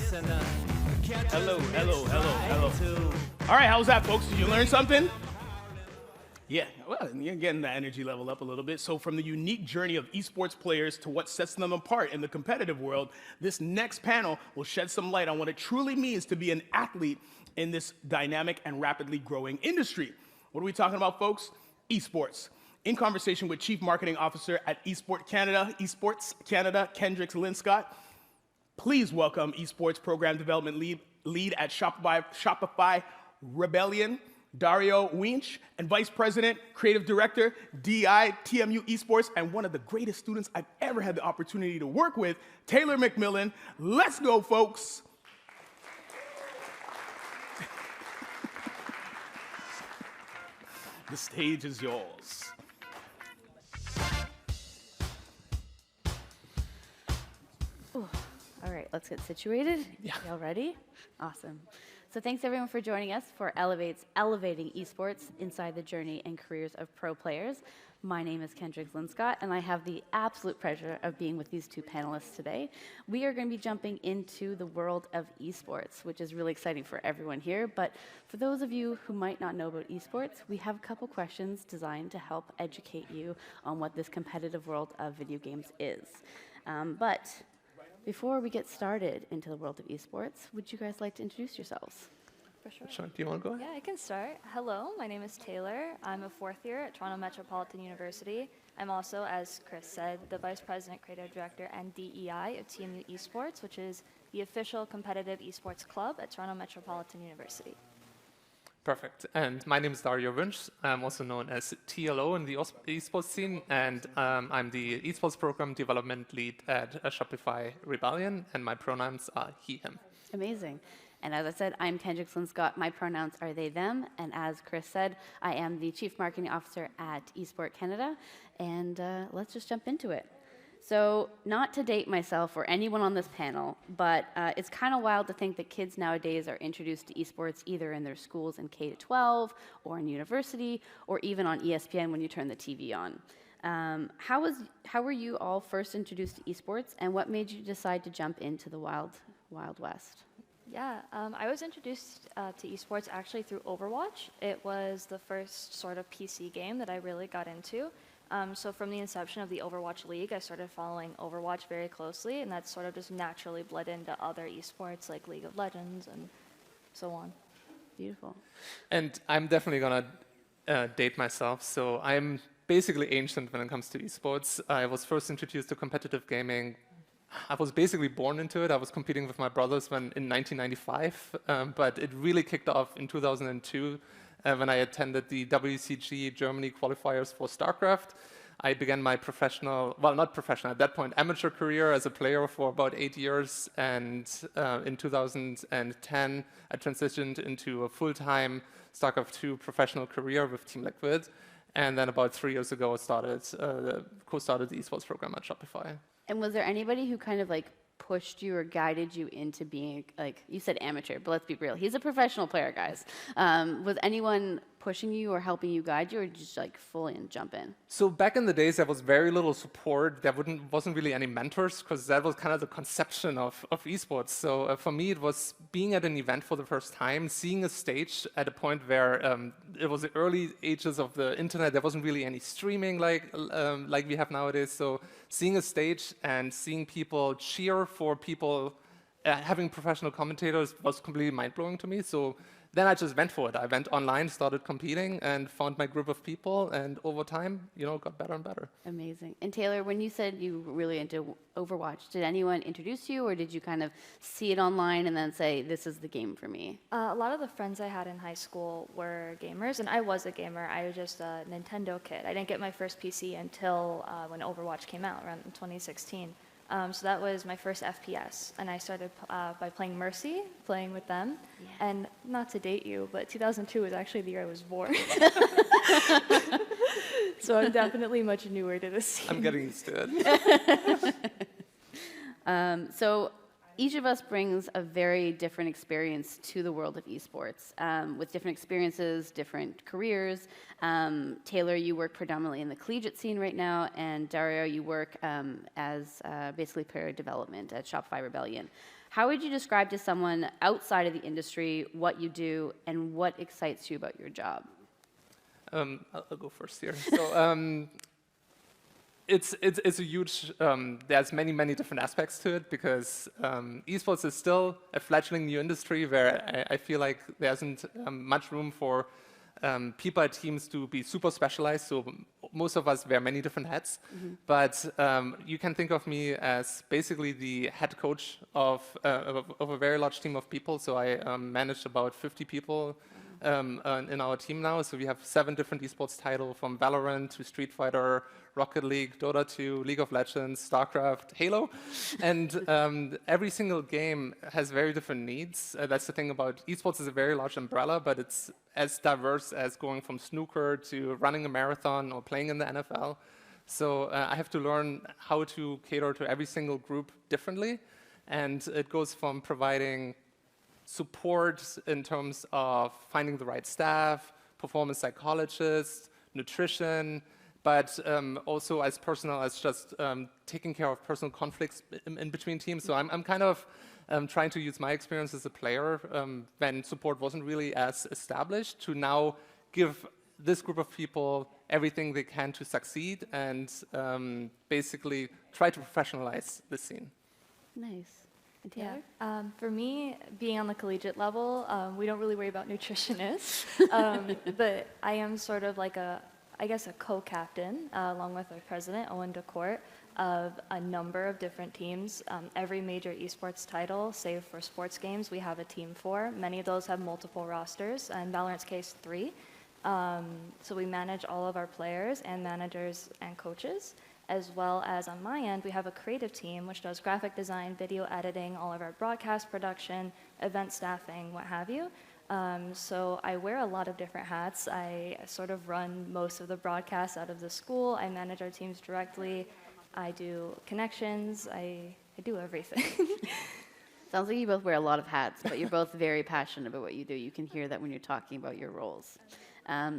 Hello, hello, hello, hello. All right, how was that, folks? Did you learn something? Yeah, well, you're getting the energy level up a little bit. So from the unique journey of esports players to what sets them apart in the competitive world, this next panel will shed some light on what it truly means to be an athlete in this dynamic and rapidly growing industry. What are we talking about, folks? Esports. In conversation with Chief Marketing Officer at Esports Canada, Kendryx Linscott, please welcome Esports Program Development Lead at Shopify Rebellion, Dario Wünsch, and Vice President, Creative Director, DI, TMU Esports, and one of the greatest students I've ever had the opportunity to work with, Taylor McMillan. Let's go, folks. The stage is yours. All right, let's get situated. Yeah. Y'all ready? Awesome. So thanks everyone for joining us for Elevating Esports Inside the Journey and Careers of Pro Players. My name is Kendryx Linscott, and I have the absolute pleasure of being with these two panelists today. We are going to be jumping into the world of esports, which is really exciting for everyone here. But for those of you who might not know about esports, we have a couple questions designed to help educate you on what this competitive world of video games is. But before we get started into the world of esports, would you guys like to introduce yourselves? For sure. Sean, do you want to go ahead? Yeah, I can start. Hello, my name is Taylor. I'm a fourth year at Toronto Metropolitan University. I'm also, as Chris said, the Vice President, Creative Director, and DEI of TMU Esports, which is the official competitive esports club at Toronto Metropolitan University. Perfect. And my name is Dario Wünsch. I'm also known as TLO in the esports scene, and I'm the esports program development lead at Shopify Rebellion, and my pronouns are he, him. Amazing. And as I said, I'm Kendryx Linscott. My pronouns are they, them. And as Chris said, I am the Chief Marketing Officer at Esport Canada. And let's just jump into it. So not to date myself or anyone on this panel, but it's kind of wild to think that kids nowadays are introduced to esports either in their schools in K-12 or in university or even on ESPN when you turn the TV on. How were you all first introduced to esports, and what made you decide to jump into the Wild West? Yeah, I was introduced to esports actually through Overwatch. It was the first sort of PC game that I really got into. So from the inception of the Overwatch League, I started following Overwatch very closely, and that sort of just naturally bled into other esports like League of Legends and so on. Beautiful. And I'm definitely going to date myself. So I'm basically ancient when it comes to esports. I was first introduced to competitive gaming. I was basically born into it. I was competing with my brothers in 1995, but it really kicked off in 2002 when I attended the WCG Germany qualifiers for StarCraft. I began my not professional, at that point, amateur career as a player for about 8 years, and in 2010, I transitioned into a full-time StarCraft 2 professional career with Team Liquid, and then about 3 years ago, co-started the esports program at Shopify. And was there anybody who kind of like pushed you or guided you into being, like, you said amateur, but let's be real, he's a professional player, guys. Was anyone pushing you or helping you guide you, or just like full in, jump in? So back in the days, there was very little support. There wasn't really any mentors, because that was kind of the conception of esports. So for me, it was being at an event for the first time, seeing a stage at a point where it was the early ages of the internet. There wasn't really any streaming like we have nowadays. So seeing a stage and seeing people cheer for people, having professional commentators was completely mind-blowing to me. So then I just went for it. I went online, started competing, and found my group of people, and over time, got better and better. Amazing. And Taylor, when you said you were really into Overwatch, did anyone introduce you, or did you kind of see it online and then say, this is the game for me? A lot of the friends I had in high school were gamers, and I was a gamer. I was just a Nintendo kid. I didn't get my first PC until when Overwatch came out, around 2016. So that was my first FPS, and I started by playing Mercy, playing with them. Yeah. And not to date you, but 2002 was actually the year I was born. So I'm definitely much newer to the scene. I'm getting used to it. So each of us brings a very different experience to the world of esports, with different experiences, different careers. Taylor, you work predominantly in the collegiate scene right now, and Dario, you work as basically player development at Shopify Rebellion. How would you describe to someone outside of the industry what you do and what excites you about your job? I'll go first here. So it's a huge. There's many different aspects to it because esports is still a fledgling new industry where I feel like there isn't much room for people at teams to be super specialized. So most of us wear many different hats, but you can think of me as basically the head coach of a very large team of people. So I manage about 50 people in our team now. So we have 7 different esports titles, from Valorant to Street Fighter, Rocket League, Dota 2, League of Legends, StarCraft, Halo. And every single game has very different needs. That's the thing about esports, is a very large umbrella, but it's as diverse as going from snooker to running a marathon or playing in the NFL. So I have to learn how to cater to every single group differently. And it goes from providing support in terms of finding the right staff, performance psychologists, nutrition, but also as personal as just taking care of personal conflicts in between teams. So I'm kind of trying to use my experience as a player when support wasn't really as established to now give this group of people everything they can to succeed and basically try to professionalize the scene. Nice. And Taylor? Yeah. For me, being on the collegiate level, we don't really worry about nutritionists, but I am sort of like a co-captain, along with our president, Owen DeCourt, of a number of different teams. Every major esports title, save for sports games, we have a team for. Many of those have multiple rosters, in Valorant's case, 3. So we manage all of our players and managers and coaches, as well as on my end, we have a creative team which does graphic design, video editing, all of our broadcast production, event staffing, what have you. So I wear a lot of different hats. I sort of run most of the broadcasts out of the school. I manage our teams directly. I do connections. I do everything. Sounds like you both wear a lot of hats, but you're both very passionate about what you do. You can hear that when you're talking about your roles.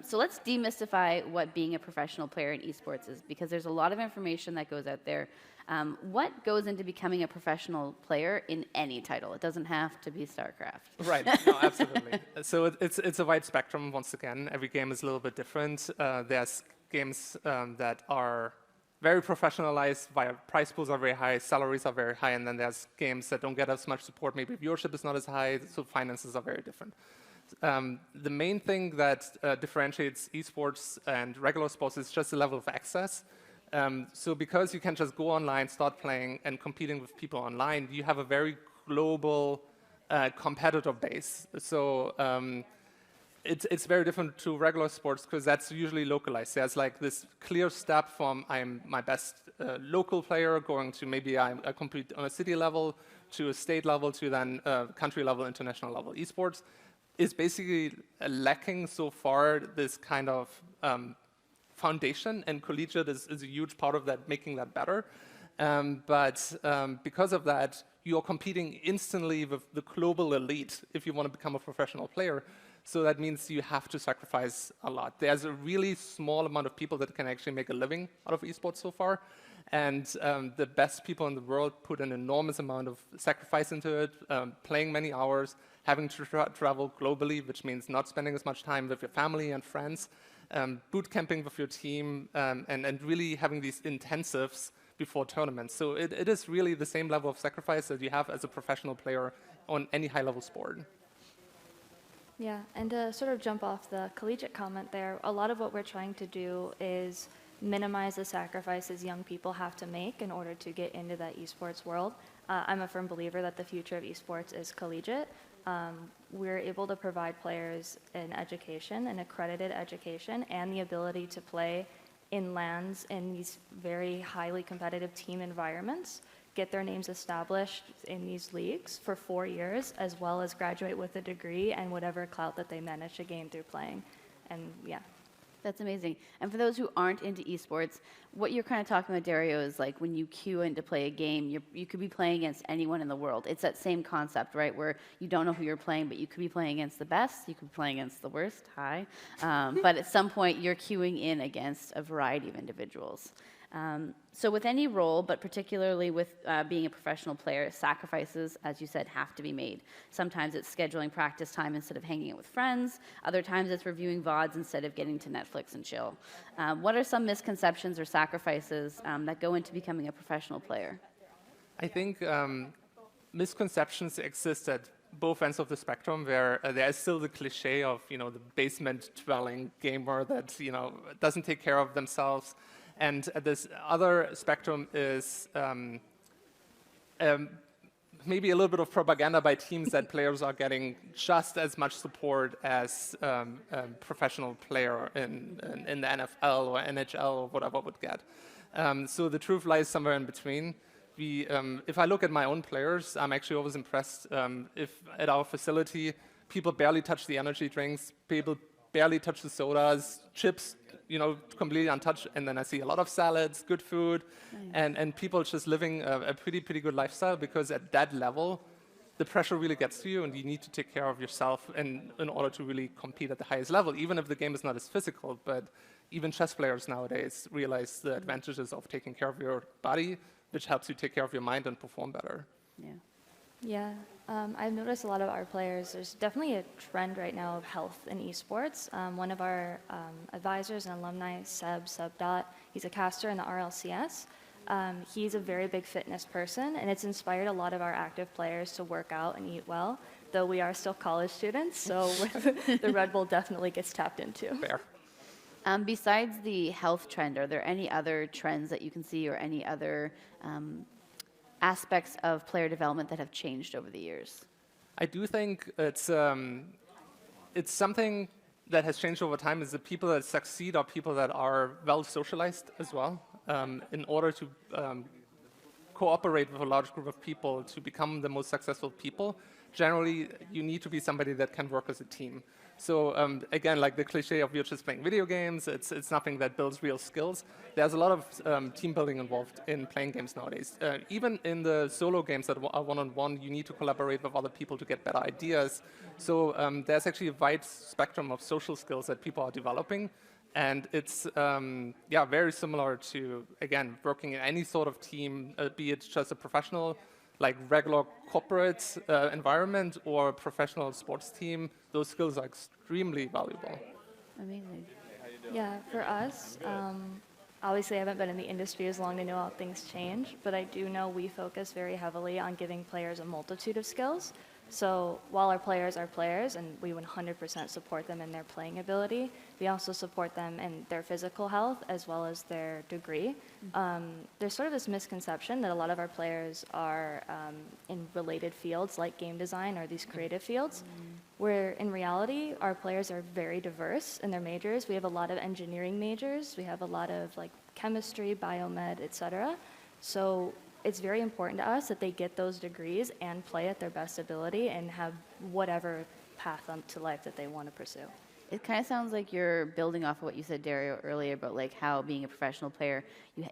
So let's demystify what being a professional player in esports is, because there's a lot of information that goes out there. What goes into becoming a professional player in any title? It doesn't have to be StarCraft. Right, no, absolutely. So it's a wide spectrum, once again. Every game is a little bit different. There's games that are very professionalized, prize pools are very high, salaries are very high, and then there's games that don't get as much support, maybe viewership is not as high, so finances are very different. The main thing that differentiates esports and regular sports is just the level of access. So because you can just go online, start playing, and competing with people online, you have a very global competitor base. So it's very different to regular sports because that's usually localized. There's like this clear step from I'm my best local player going to maybe I compete on a city level to a state level to then country level, international level. Esports is basically lacking so far this kind of foundation, and collegiate is a huge part of that, making that better. But because of that, you're competing instantly with the global elite if you want to become a professional player. So that means you have to sacrifice a lot. There's a really small amount of people that can actually make a living out of esports so far. And the best people in the world put an enormous amount of sacrifice into it, playing many hours, having to travel globally, which means not spending as much time with your family and friends, boot camping with your team, and really having these intensives before tournaments. So it is really the same level of sacrifice that you have as a professional player on any high-level sport. Yeah, and to sort of jump off the collegiate comment there, a lot of what we're trying to do is minimize the sacrifices young people have to make in order to get into that esports world. I'm a firm believer that the future of esports is collegiate. We're able to provide players an education, an accredited education, and the ability to play in LANs in these very highly competitive team environments, get their names established in these leagues for 4 years, as well as graduate with a degree and whatever clout that they manage to gain through playing. And yeah. That's amazing. And for those who aren't into esports, what you're kind of talking about, Dario, is like when you queue in to play a game, you could be playing against anyone in the world. It's that same concept, right, where you don't know who you're playing, but you could be playing against the best, you could be playing against the worst, but at some point you're queuing in against a variety of individuals. So with any role, but particularly with being a professional player, sacrifices, as you said, have to be made. Sometimes it's scheduling practice time instead of hanging out with friends. Other times it's reviewing VODs instead of getting to Netflix and chill. What are some misconceptions or sacrifices that go into becoming a professional player? I think misconceptions exist at both ends of the spectrum, where there is still the cliche of, the basement-dwelling gamer that, doesn't take care of themselves. And this other spectrum is maybe a little bit of propaganda by teams that players are getting just as much support as a professional player in the NFL or NHL or whatever would get. So the truth lies somewhere in between. If I look at my own players, I'm actually always impressed if at our facility people barely touch the energy drinks, people barely touch the sodas, chips, completely untouched, and then I see a lot of salads, good food, and people just living a pretty good lifestyle, because at that level, the pressure really gets to you, and you need to take care of yourself in order to really compete at the highest level, even if the game is not as physical. But even chess players nowadays realize the advantages of taking care of your body, which helps you take care of your mind and perform better. Yeah, I've noticed a lot of our players, there's definitely a trend right now of health in esports. One of our advisors and alumni, Seb Dot, he's a caster in the RLCS. He's a very big fitness person, and it's inspired a lot of our active players to work out and eat well, though we are still college students, so the Red Bull definitely gets tapped into. Fair. Besides the health trend, are there any other trends that you can see, or any other aspects of player development that have changed over the years? I do think it's something that has changed over time, is the people that succeed are people that are well socialized as well. In order to cooperate with a large group of people to become the most successful people, generally you need to be somebody that can work as a team. So again, like the cliche of you're just playing video games, it's nothing that builds real skills. There's a lot of team building involved in playing games nowadays. Even in the solo games that are one-on-one, you need to collaborate with other people to get better ideas. So there's actually a wide spectrum of social skills that people are developing. And it's very similar to, again, working in any sort of team, be it just a professional, like regular corporate environment, or a professional sports team. Those skills are extremely valuable. Amazing. Yeah, for us, obviously I haven't been in the industry as long to know how things change, but I do know we focus very heavily on giving players a multitude of skills. So while our players are players, and we 100% support them in their playing ability, we also support them in their physical health as well as their degree. There's sort of this misconception that a lot of our players are in related fields like game design or these creative fields, where in reality our players are very diverse in their majors. We have a lot of engineering majors, we have a lot of like chemistry, biomed, etc. So it's very important to us that they get those degrees and play at their best ability and have whatever path to life that they want to pursue. It kind of sounds like you're building off of what you said, Dario, earlier about like how being a professional player,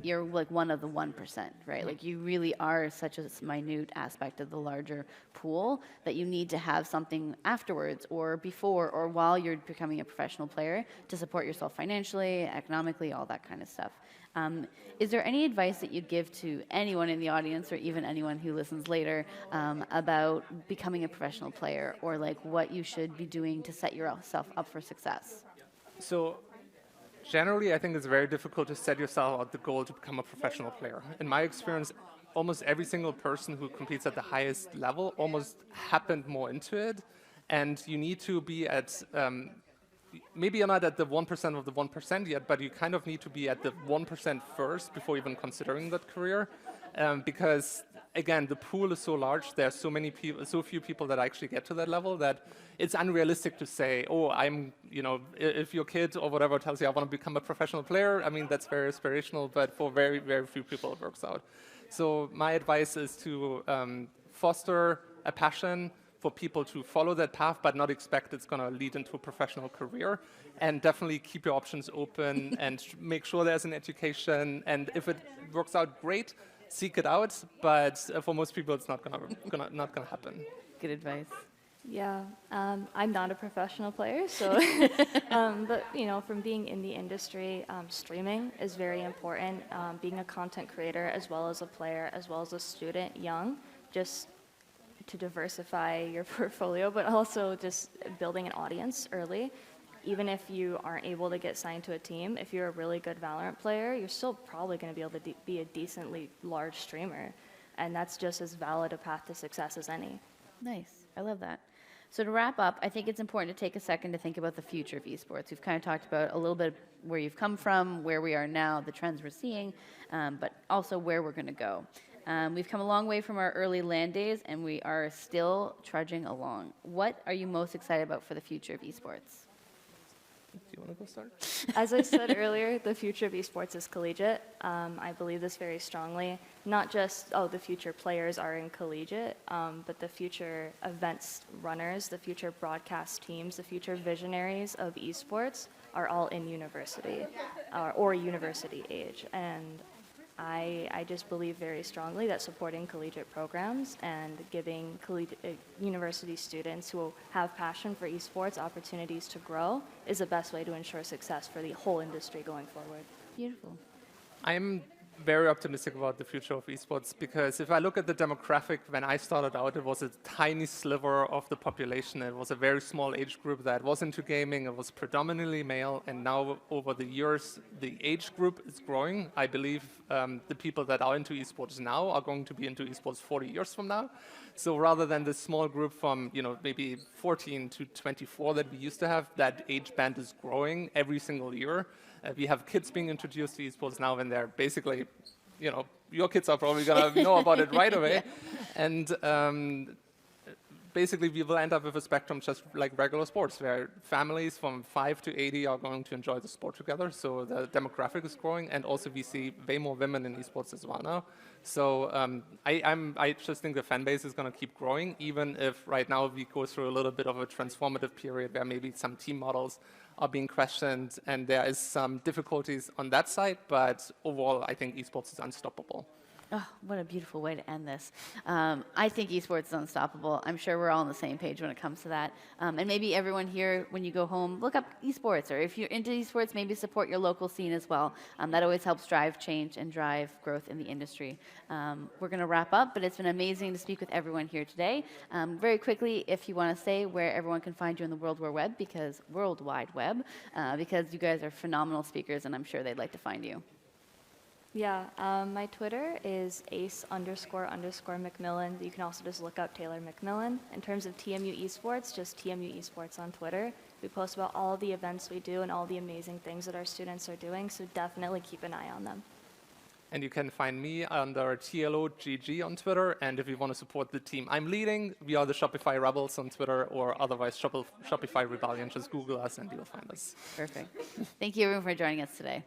you're like one of the 1%, right? Like you really are such a minute aspect of the larger pool that you need to have something afterwards or before or while you're becoming a professional player to support yourself financially, economically, all that kind of stuff. Is there any advice that you'd give to anyone in the audience or even anyone who listens later about becoming a professional player, or like what you should be doing to set yourself up for success? So generally, I think it's very difficult to set yourself out the goal to become a professional player. In my experience, almost every single person who competes at the highest level almost happened more into it. And you need to be at maybe you're not at the 1% of the 1% yet, but you kind of need to be at the 1% first before even considering that career. Because again, the pool is so large, there are so many people, so few people that actually get to that level that it's unrealistic to say, oh, if your kid or whatever tells you I want to become a professional player, I mean, that's very aspirational, but for very, very few people it works out. So my advice is to foster a passion, for people to follow that path, but not expect it's going to lead into a professional career. And definitely keep your options open and make sure there's an education. And if it works out, great, seek it out. But for most people, it's not gonna happen. Good advice. Yeah, I'm not a professional player, so but from being in the industry, streaming is very important. Being a content creator as well as a player, as well as a student, young, just to diversify your portfolio, but also just building an audience early. Even if you aren't able to get signed to a team, if you're a really good Valorant player, you're still probably going to be able to be a decently large streamer, and that's just as valid a path to success as any. Nice. I love that. So to wrap up, I think it's important to take a second to think about the future of esports. We've kind of talked about a little bit where you've come from, where we are now, the trends we're seeing, but also where we're going to go. We've come a long way from our early LAN days, and we are still trudging along. What are you most excited about for the future of esports? Do you want to go start? As I said earlier, the future of esports is collegiate. I believe this very strongly. Not just, the future players are in collegiate, but the future events runners, the future broadcast teams, the future visionaries of esports are all in university or university age. And I just believe very strongly that supporting collegiate programs and giving university students who have passion for esports opportunities to grow is the best way to ensure success for the whole industry going forward. Beautiful. I'm very optimistic about the future of esports because if I look at the demographic, when I started out, it was a tiny sliver of the population. It was a very small age group that was into gaming. It was predominantly male, and now over the years, the age group is growing. I believe the people that are into esports now are going to be into esports 40 years from now. So rather than this small group from maybe 14 to 24 that we used to have, that age band is growing every single year. We have kids being introduced to esports now, and they're basically, your kids are probably going to know about it right away. Yeah. And basically, we will end up with a spectrum just like regular sports, where families from 5 to 80 are going to enjoy the sport together. So the demographic is growing, and also we see way more women in esports as well now. So I just think the fan base is going to keep growing, even if right now we go through a little bit of a transformative period where maybe some team models are being questioned, and there is some difficulties on that side. But overall, I think esports is unstoppable. Oh, what a beautiful way to end this. I think esports is unstoppable. I'm sure we're all on the same page when it comes to that. And maybe everyone here, when you go home, look up esports, or if you're into esports, maybe support your local scene as well. That always helps drive change and drive growth in the industry. We're going to wrap up, but it's been amazing to speak with everyone here today. Very quickly, if you want to say where everyone can find you in the World Wide Web, because you guys are phenomenal speakers, and I'm sure they'd like to find you. Yeah, my Twitter is ace__McMillan. You can also just look up Taylor McMillan. In terms of TMU Esports, just TMU Esports on Twitter. We post about all the events we do and all the amazing things that our students are doing, so definitely keep an eye on them. And you can find me under TLOGG on Twitter. And if you want to support the team I'm leading, we are the Shopify Rebels on Twitter, or otherwise Shopify Rebellion. Just Google us and you'll find us. Perfect. Thank you everyone for joining us today.